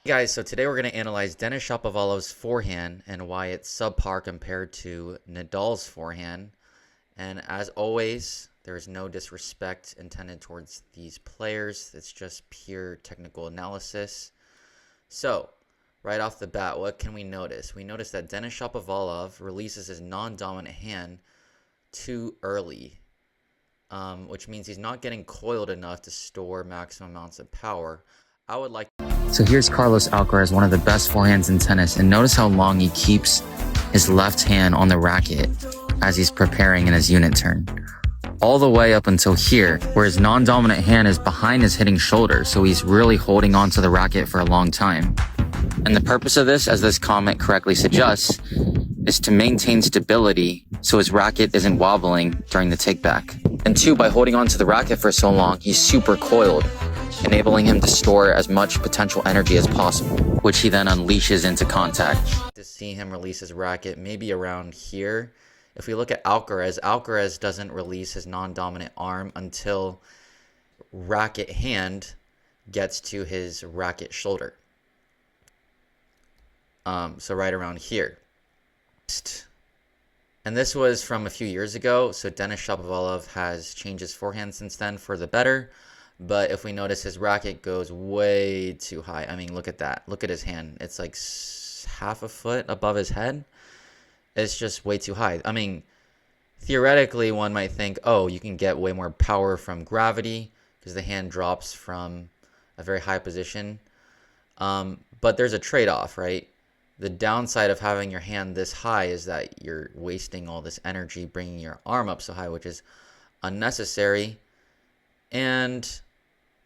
Hey guys, so today we're going to analyze Denis Shapovalov's forehand and why it's subpar compared to Nadal's forehand. And as always, there is no disrespect intended towards these players. It's just pure technical analysis. So, right off the bat, what can we notice? We notice that Denis Shapovalov releases his non-dominant hand too early, which means he's not getting coiled enough to store maximum amounts of power. I would like So here's Carlos Alcaraz, one of the best forehands in tennis, and notice how long he keeps his left hand on the racket as he's preparing in his unit turn. All the way up until here, where his non-dominant hand is behind his hitting shoulder, so he's really holding onto the racket for a long time. And the purpose of this, as this comment correctly suggests, is to maintain stability so his racket isn't wobbling during the takeback. And two, by holding onto the racket for so long, he's super coiled, enabling him to store as much potential energy as possible, which he then unleashes into contact. to see him release his racket maybe around here. If we look at Alcaraz doesn't release his non-dominant arm until racket hand gets to his racket shoulder. So right around here. And this was from a few years ago, so Denis Shapovalov has changed his forehand since then for the better. But if we notice, his racket goes way too high. I mean, look at that. Look at his hand. It's like half a foot above his head. It's just way too high. I mean, theoretically, one might think, oh, you can get way more power from gravity because the hand drops from a very high position. But there's a trade-off, right? The downside of having your hand this high is that you're wasting all this energy bringing your arm up so high, which is unnecessary. And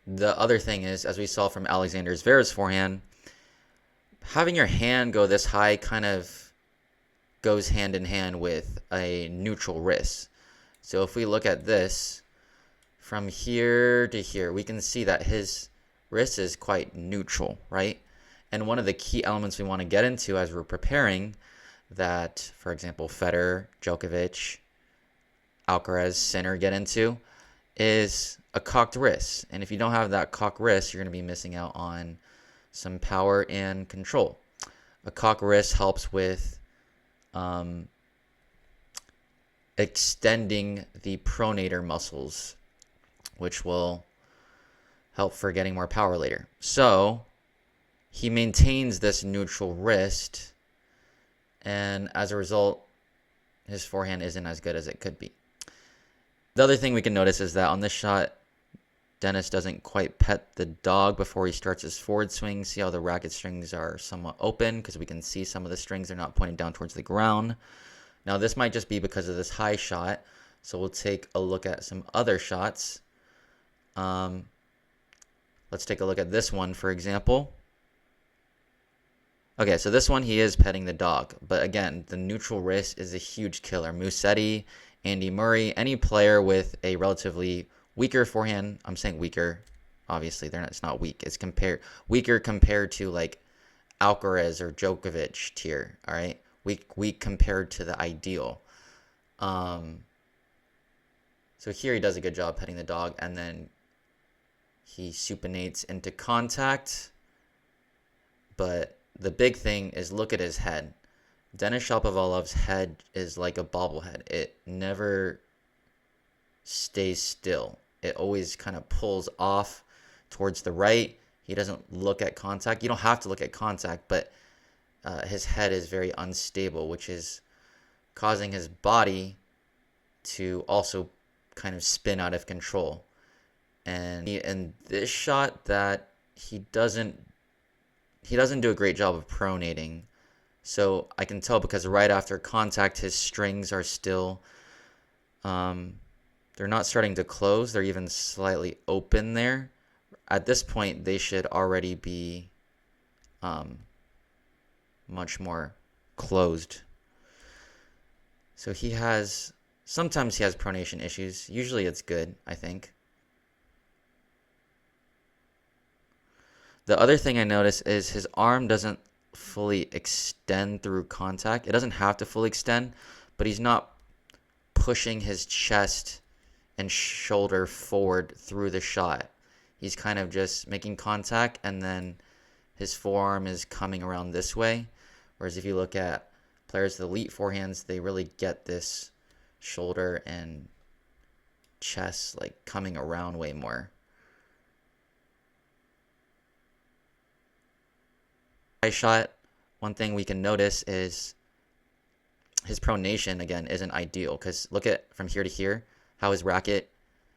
the other thing is, as we saw from Alexander Zverev's forehand, having your hand go this high kind of goes hand in hand with a neutral wrist. So if we look at this from here to here, we can see that his wrist is quite neutral, right? And one of the key elements we want to get into as we're preparing that, for example, Federer, Djokovic, Alcaraz, Sinner get into is a cocked wrist. And if you don't have that cocked wrist, you're going to be missing out on some power and control. A cocked wrist helps with extending the pronator muscles, which will help for getting more power later. So he maintains this neutral wrist, and as a result, his forehand isn't as good as it could be. The other thing we can notice is that on this shot, Denis doesn't quite pet the dog before he starts his forward swing. See how the racket strings are somewhat open because we can see some of the strings are not pointing down towards the ground. Now this might just be because of this high shot, so we'll take a look at some other shots. Let's take a look at this one, for example. Okay, so this one he is petting the dog, but again, the neutral wrist is a huge killer. Musetti, Andy Murray, any player with a relatively weaker forehand, I'm saying weaker, obviously it's not weak, it's weaker compared to like Alcaraz or Djokovic tier, all right? Weak compared to the ideal. So here he does a good job petting the dog, and then he supinates into contact, but the big thing is look at his head. Denis Shapovalov's head is like a bobblehead. It never stays still. It always kind of pulls off towards the right. He doesn't look at contact. You don't have to look at contact, but his head is very unstable, which is causing his body to also kind of spin out of control. And in this shot, that he doesn't do a great job of pronating. So I can tell because right after contact, his strings are still, they're not starting to close. They're even slightly open there. At this point, they should already be much more closed. So sometimes he has pronation issues. Usually it's good, I think. The other thing I notice is his arm doesn't fully extend through contact. It doesn't have to fully extend, but he's not pushing his chest and shoulder forward through the shot. He's kind of just making contact and then his forearm is coming around this way. Whereas if you look at players with elite forehands, they really get this shoulder and chest like coming around way more. Shot, one thing we can notice is his pronation again isn't ideal, because look at from here to here how his racket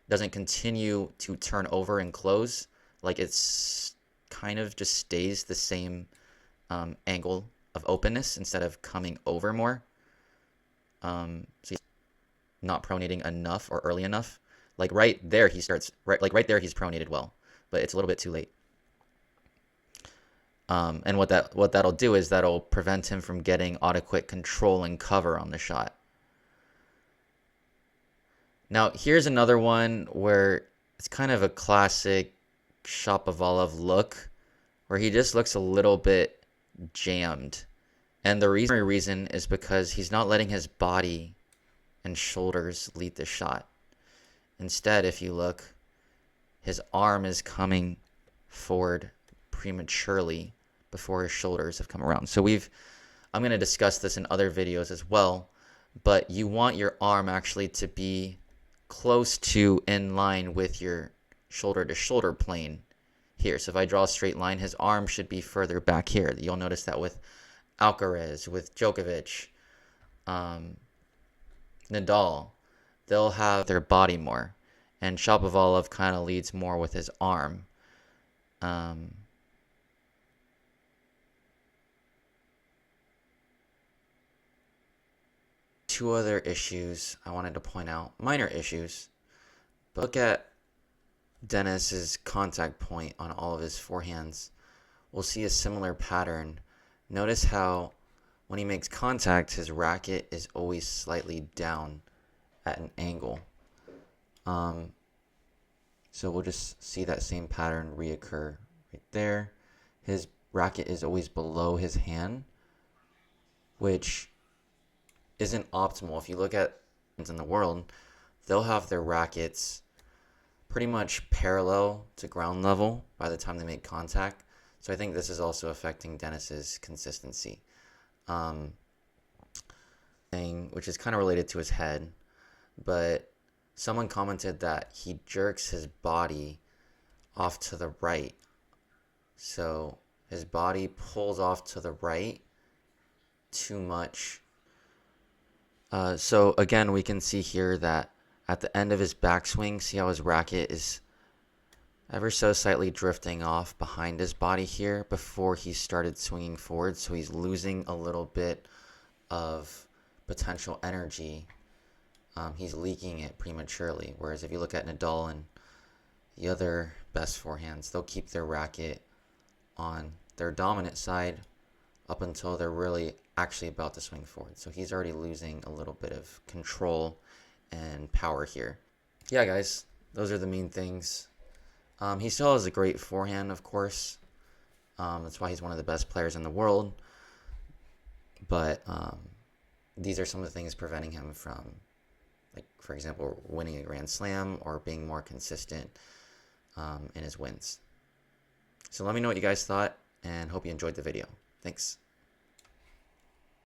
doesn't continue to turn over and close. Like it's kind of just stays the same angle of openness instead of coming over more. So he's not pronating enough or early enough. Like right there he starts right there he's pronated well, but it's a little bit too late. And what that'll do is that'll prevent him from getting adequate control and cover on the shot. Now here's another one where it's kind of a classic Shapovalov look, where he just looks a little bit jammed. And the reason is because he's not letting his body and shoulders lead the shot. Instead, if you look, his arm is coming forward prematurely before his shoulders have come around. So I'm going to discuss this in other videos as well, but you want your arm actually to be close to in line with your shoulder to shoulder plane here. So if I draw a straight line, his arm should be further back here. You'll notice that with Alcaraz, with Djokovic, Nadal, they'll have their body more. And Shapovalov kind of leads more with his arm. Two other issues I wanted to point out, minor issues, but look at Denis's contact point on all of his forehands. We'll see a similar pattern. Notice how when he makes contact, his racket is always slightly down at an angle. So we'll just see that same pattern reoccur right there. His racket is always below his hand, which isn't optimal. If you look at in the world, they'll have their rackets pretty much parallel to ground level by the time they make contact. So I think this is also affecting Denis's consistency. Which is kind of related to his head, but someone commented that he jerks his body off to the right. So his body pulls off to the right too much. So again, we can see here that at the end of his backswing, see how his racket is ever so slightly drifting off behind his body here before he started swinging forward. So he's losing a little bit of potential energy. He's leaking it prematurely. Whereas if you look at Nadal and the other best forehands, they'll keep their racket on their dominant side up until they're really actually about to swing forward. So he's already losing a little bit of control and power here. Yeah, guys, those are the main things. He still has a great forehand, of course. That's why he's one of the best players in the world. But these are some of the things preventing him from, like, for example, winning a Grand Slam or being more consistent in his wins. So let me know what you guys thought, and hope you enjoyed the video. Thanks.